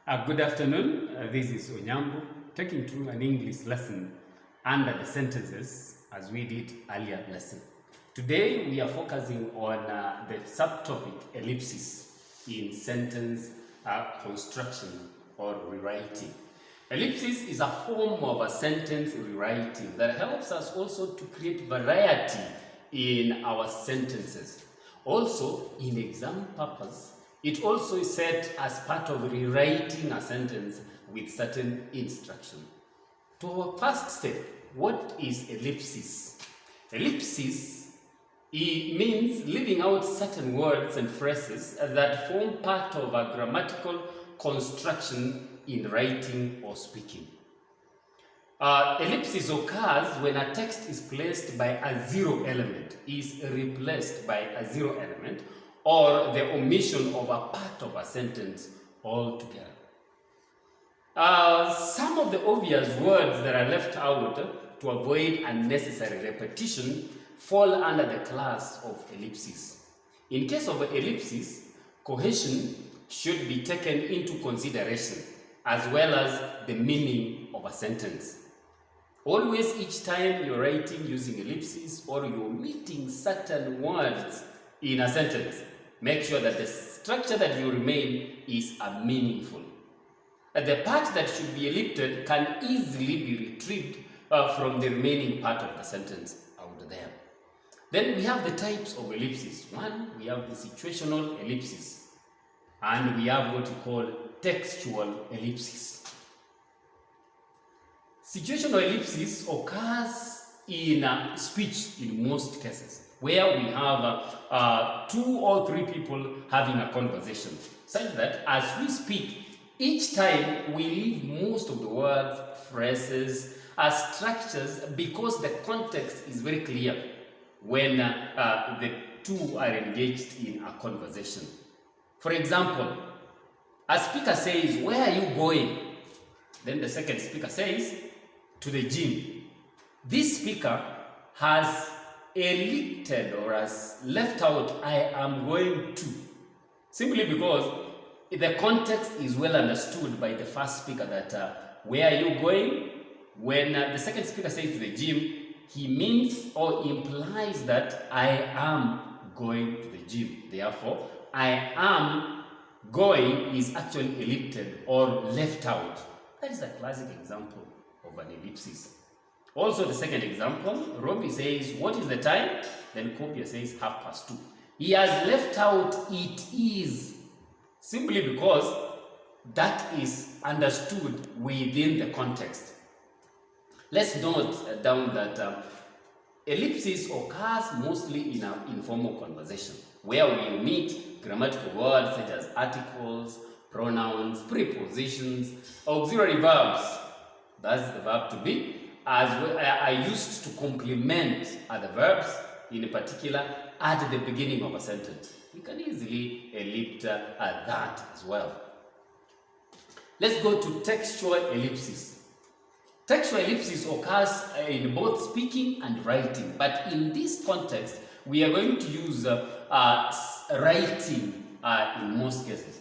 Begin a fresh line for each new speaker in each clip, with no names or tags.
Good afternoon. This is Onyambu taking through an English lesson under the sentences as we did earlier lesson. Today we are focusing on the subtopic ellipsis in sentence construction or rewriting. Ellipsis is a form of a sentence rewriting that helps us also to create variety in our sentences. Also, in exam purpose, it also is set as part of rewriting a sentence with certain instruction. To our first step, what is ellipsis? Ellipsis means leaving out certain words and phrases that form part of a grammatical construction in writing or speaking. Ellipsis occurs when a text is placed by a zero element, is replaced by a zero element, or the omission of a part of a sentence altogether. Some of the obvious words that are left out to avoid unnecessary repetition fall under the class of ellipsis. In case of ellipsis, cohesion should be taken into consideration as well as the meaning of a sentence. Always, each time you're writing using ellipsis or you're omitting certain words in a sentence, make sure that the structure that you remain is meaningful. The part that should be ellipted can easily be retrieved from the remaining part of the sentence out there. Then we have the types of ellipsis. One, we have the situational ellipsis, and we have what we call textual ellipsis. Situational ellipsis occurs in speech in most cases, where we have 2 or 3 people having a conversation, such that as we speak, each time we leave most of the words, phrases, structures, because the context is very clear when the two are engaged in a conversation. For example, a speaker says, "Where are you going?" Then the second speaker says, "To the gym." This speaker has ellipted or has left out "I am going to," simply because the context is well understood by the first speaker that where are you going? When the second speaker says "to the gym," he means or implies that I am going to the gym. Therefore, I am going is actually ellipted or left out. That is a classic example of an ellipsis. Also, the second example, Robbie says, "What is the time?" Then Kopia says 2:30. He has left out "it is," simply because that is understood within the context. Let's note down that ellipsis occurs mostly in an informal conversation, where we omit grammatical words such as articles, pronouns, prepositions, auxiliary verbs. That's the verb to be, as well, I used to complement other verbs, in particular, at the beginning of a sentence. We can easily ellipse that as well. Let's go to textual ellipsis. Textual ellipsis occurs in both speaking and writing, but in this context, we are going to use writing in most cases.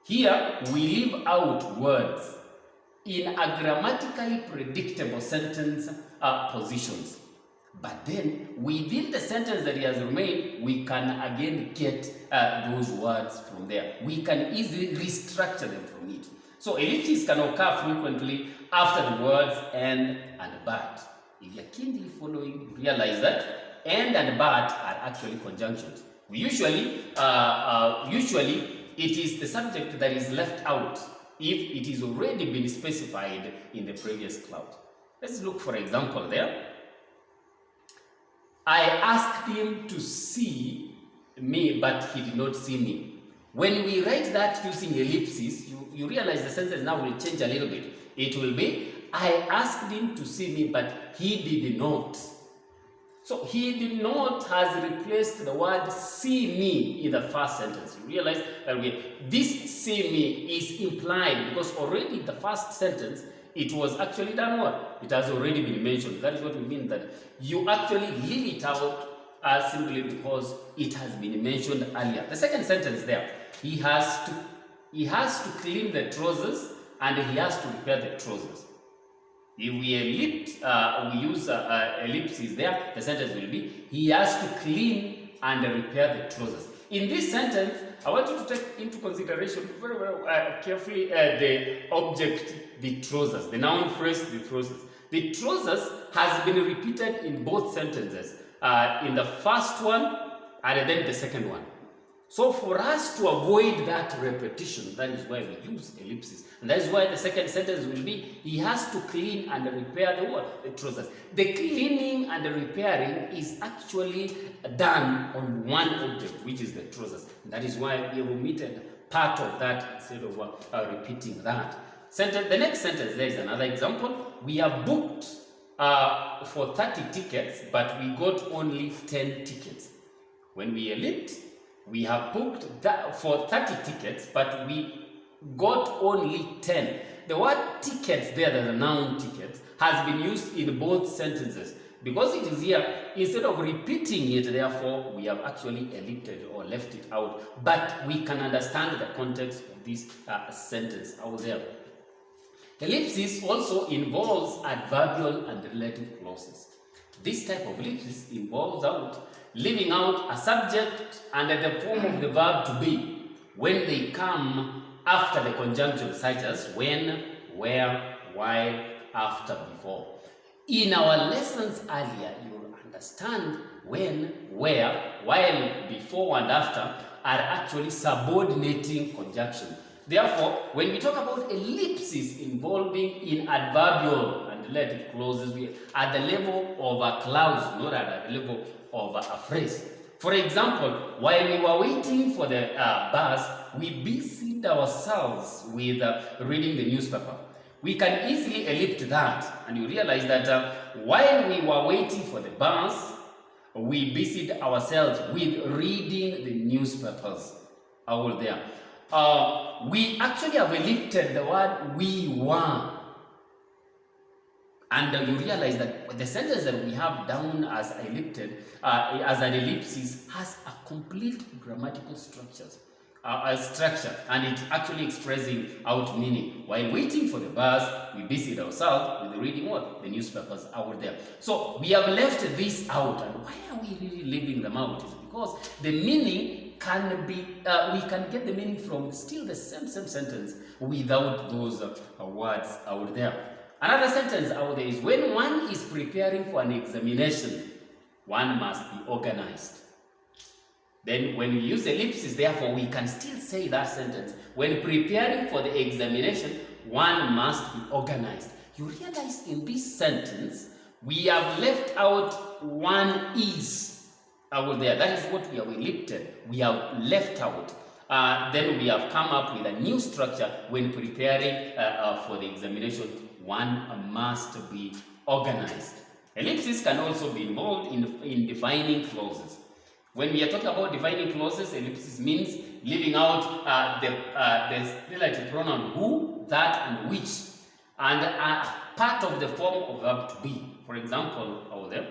Here, we leave out words in a grammatically predictable sentence positions. But then, within the sentence that has remained, we can again get those words from there. We can easily restructure them from it. So ellipses can occur frequently after the words "and" "but." If you're keenly following, you realize that "and" and "but" are actually conjunctions. We usually it is the subject that is left out if it is already been specified in the previous clause. Let's look for example there. I asked him to see me, but he did not see me. When we write that using ellipsis, you realize the sentence now will change a little bit. It will be, I asked him to see me, but he did not. So he did not has replaced the word "see me" in the first sentence. You realize that this "see me" is implied because already in the first sentence it was actually done what? It has already been mentioned. That is what we mean, that you actually leave it out simply because it has been mentioned earlier. The second sentence there, he has to he has to clean the trousers and he has to repair the trousers. If we use ellipses there, the sentence will be, he has to clean and repair the trousers. In this sentence, I want you to take into consideration very, very carefully the object, the trousers, the noun phrase, the trousers. The trousers has been repeated in both sentences, in the first one and then the second one. So for us to avoid that repetition, that is why we use ellipses. And that is why the second sentence will be, he has to clean and repair the what? The trousers. The cleaning and the repairing is actually done on one object, which is the trousers. And that is why we omitted part of that instead of repeating that. The next sentence, there is another example. We have booked for 30 tickets, but we got only 10 tickets. When we ellipse, we have booked for 30 tickets, but we got only 10. The word tickets there, the noun tickets, has been used in both sentences. Because it is here, instead of repeating it, therefore, we have actually ellipted or left it out. But we can understand the context of this sentence out there. Ellipsis also involves adverbial and relative clauses. This type of ellipsis involves leaving out a subject and the form of the verb to be when they come after the conjunction, such as when, where, while, after, before. In our lessons earlier, you will understand when, where, while, before, and after are actually subordinating conjunctions. Therefore, when we talk about ellipses involving in adverbial and relative clauses, we are at the level of a clause, not at the level of a phrase. For example, while we were waiting for the bus, we busied ourselves with reading the newspaper. We can easily ellipse that, and you realize that while we were waiting for the bus, we busied ourselves with reading the newspapers out there. We actually have ellipsed the word we were. And you realize that the sentence that we have down as ellipted, as an ellipsis, has a complete grammatical structure, and it's actually expressing out meaning. While waiting for the bus, we busied ourselves with reading what? The newspapers out there. So we have left this out, and why are we really leaving them out? It's because the meaning can be, we can get the meaning from still the same sentence without those words out there. Another sentence out there is, when one is preparing for an examination, one must be organized. Then when we use ellipsis, therefore, we can still say that sentence. When preparing for the examination, one must be organized. You realize in this sentence, we have left out one is out there. That is what we have ellipsed. We have left out. Then we have come up with a new structure. When preparing for the examination, one must be organized. Ellipsis can also be involved in defining clauses. When we are talking about defining clauses, ellipsis means leaving out the relative pronoun who, that, and which, and part of the form of verb to be. For example, over there,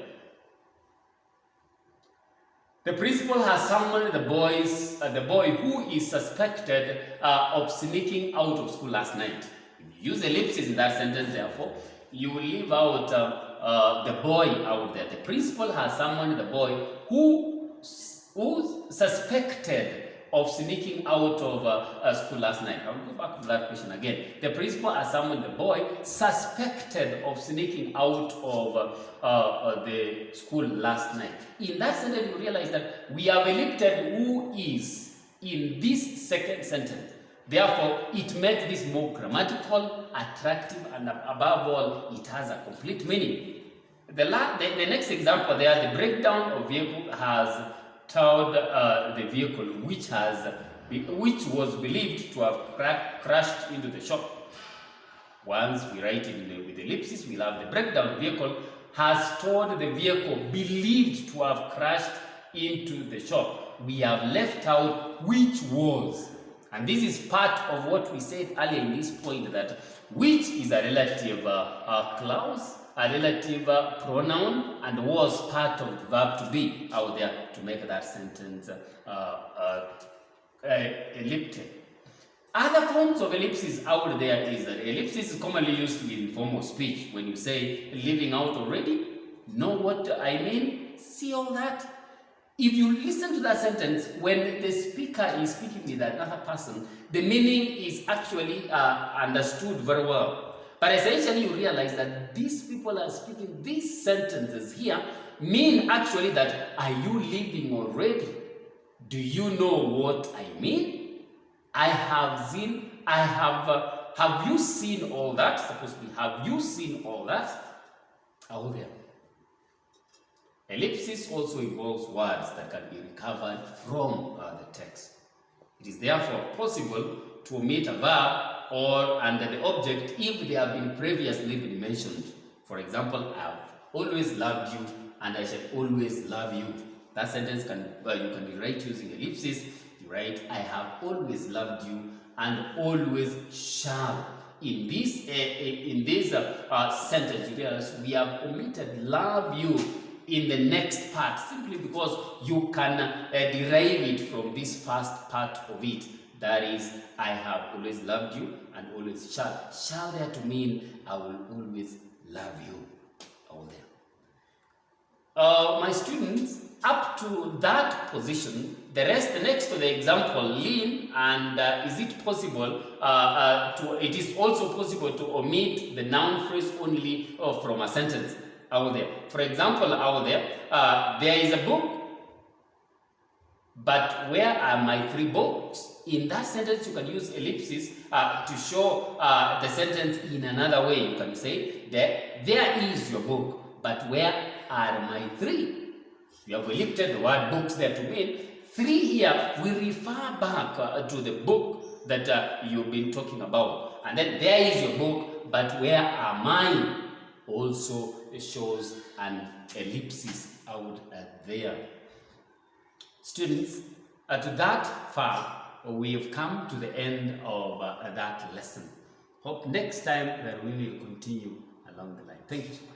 the principal has summoned the boy who is suspected of sneaking out of school last night. If you use ellipsis in that sentence, therefore, you will leave out the boy out there. The principal has summoned the boy who suspected of sneaking out of school last night. I'll go back to that question again. The principal has summoned the boy suspected of sneaking out of the school last night. In that sentence, you realize that we have ellipsed who is in this second sentence. Therefore, it makes this more grammatical, attractive, and above all, it has a complete meaning. The next example there, the breakdown of vehicle has towed the vehicle which was believed to have crashed into the shop. Once we write it with ellipsis, we'll have the breakdown vehicle has towed the vehicle believed to have crashed into the shop. We have left out which was. And this is part of what we said earlier in this point, that which is a relative clause, a relative pronoun, and was part of the verb to be out there to make that sentence elliptic. Other forms of ellipsis out there is that ellipsis is commonly used in formal speech. When you say leaving out already, know what I mean? See all that? If you listen to that sentence, when the speaker is speaking with another person, the meaning is actually understood very well. But essentially you realize that these people are speaking, these sentences here mean actually that, are you leaving already? Do you know what I mean? Have you seen all that? Supposed to be, have you seen all that? All there. Ellipsis also involves words that can be recovered from the text. It is therefore possible to omit a verb or under the object if they have been previously mentioned. For example, I have always loved you and I shall always love you. That sentence you can rewrite using ellipsis. You write, I have always loved you and always shall. In this sentence, you realize we have omitted love you in the next part simply because you can derive it from this first part of it. That is, I have always loved you and always shall. Shall there to mean I will always love you. All there. My students, up to that position, the next to the example, lean, and is it possible it is also possible to omit the noun phrase only from a sentence out there. For example, out there is a book, but where are my 3 books? In that sentence, you can use ellipsis to show the sentence in another way. You can say that there is your book, but where are my 3? You have ellipted the word books there to mean 3 here will refer back to the book that you've been talking about. And then there is your book, but where are mine? Also shows an ellipsis out there. Students, to that far, we have come to the end of that lesson. Hope next time that we will continue along the line. Thank you so much.